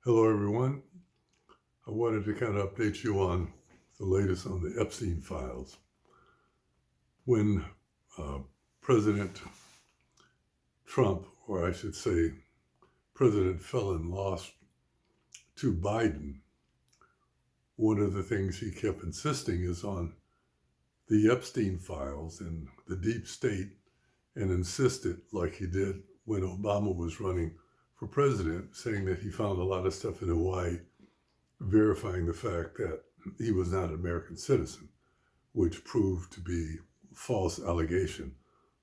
Hello, everyone. I wanted to kind of update you on the latest on the Epstein files. When uh, President Trump, or I should say, President Felon, lost to Biden, one of the things he kept insisting is on the Epstein files and the deep state, and insisted, like he did when Obama was running for president, saying that he found a lot of stuff in Hawaii verifying the fact that he was not an American citizen, which proved to be false allegation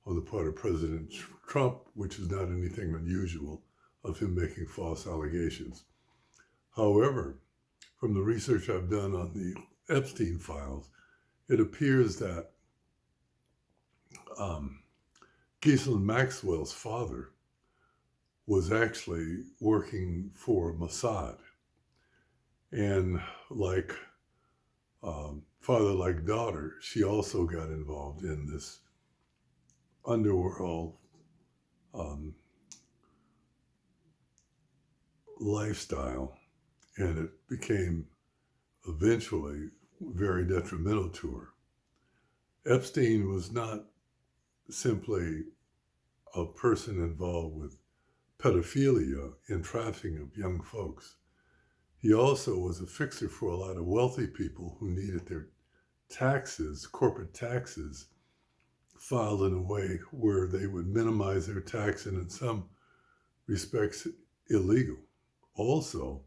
on the part of President Trump, which is not anything unusual of him making false allegations. However, from the research I've done on the Epstein files, it appears that um, Ghislaine Maxwell's father was actually working for Mossad. And like father, like daughter, she also got involved in this underworld um, lifestyle, and it became eventually very detrimental to her. Epstein was not simply a person involved with pedophilia and trafficking of young folks. He also was a fixer for a lot of wealthy people who needed their taxes, corporate taxes, filed in a way where they would minimize their tax and in some respects illegal. Also,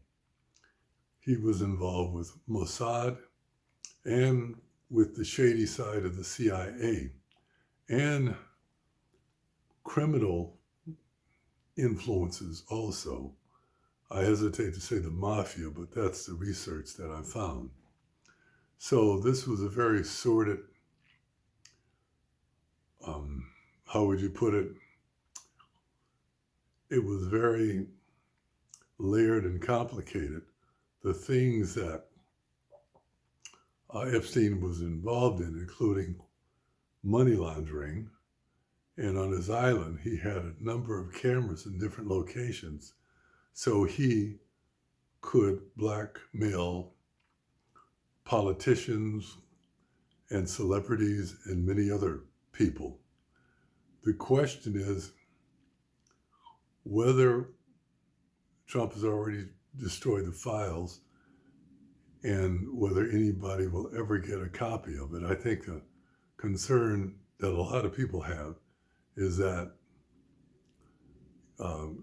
he was involved with Mossad and with the shady side of the CIA and criminal influences also. I hesitate to say the mafia, but that's the research that I found. So this was a very sordid, how would you put it? It was very layered and complicated. The things that Epstein was involved in, including money laundering, and on his island, he had a number of cameras in different locations so he could blackmail politicians and celebrities and many other people. The question is whether Trump has already destroyed the files and whether anybody will ever get a copy of it. I think the concern that a lot of people have is that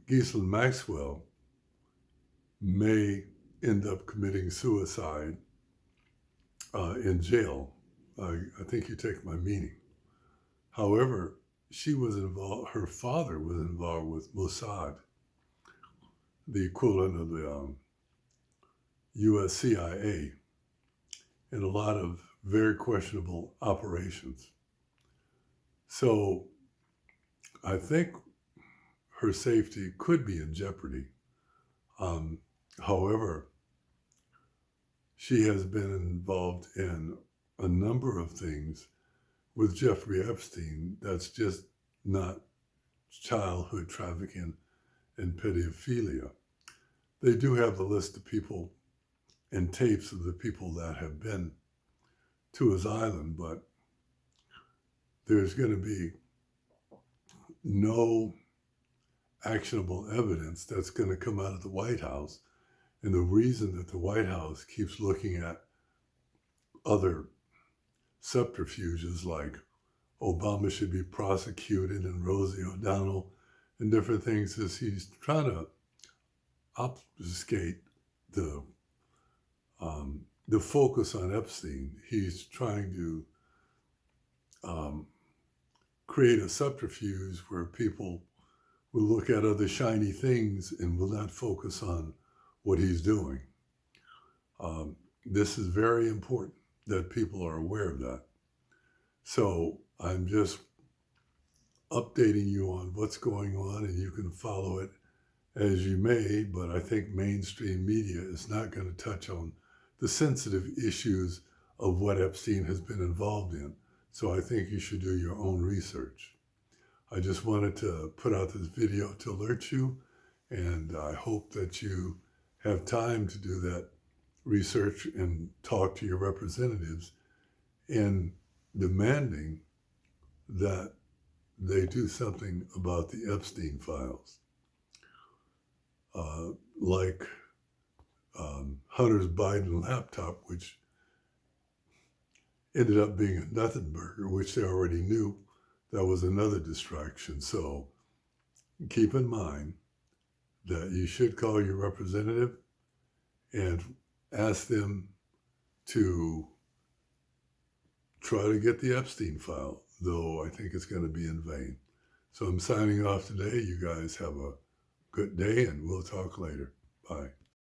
Ghislaine Maxwell may end up committing suicide in jail. I think you take my meaning. However, she was involved, her father was involved with Mossad, the equivalent of the US CIA, in a lot of very questionable operations. So I think her safety could be in jeopardy. However, she has been involved in a number of things with Jeffrey Epstein that's just not childhood trafficking and pedophilia. They do have the list of people and tapes of the people that have been to his island, but there's going to be no actionable evidence that's going to come out of the White House. And the reason that the White House keeps looking at other subterfuges like Obama should be prosecuted and Rosie O'Donnell and different things is he's trying to obfuscate the focus on Epstein. He's trying to create a subterfuge where people will look at other shiny things and will not focus on what he's doing. This is very important that people are aware of that. So I'm just updating you on what's going on, and you can follow it as you may, but I think mainstream media is not going to touch on the sensitive issues of what Epstein has been involved in. So I think you should do your own research. I just wanted to put out this video to alert you, and I hope that you have time to do that research and talk to your representatives in demanding that they do something about the Epstein files. Like Hunter's Biden laptop, which ended up being a nothing burger, which they already knew. That was another distraction. So keep in mind that you should call your representative and ask them to try to get the Epstein file, though I think it's going to be in vain. So I'm signing off today. You guys have a good day, and we'll talk later. Bye.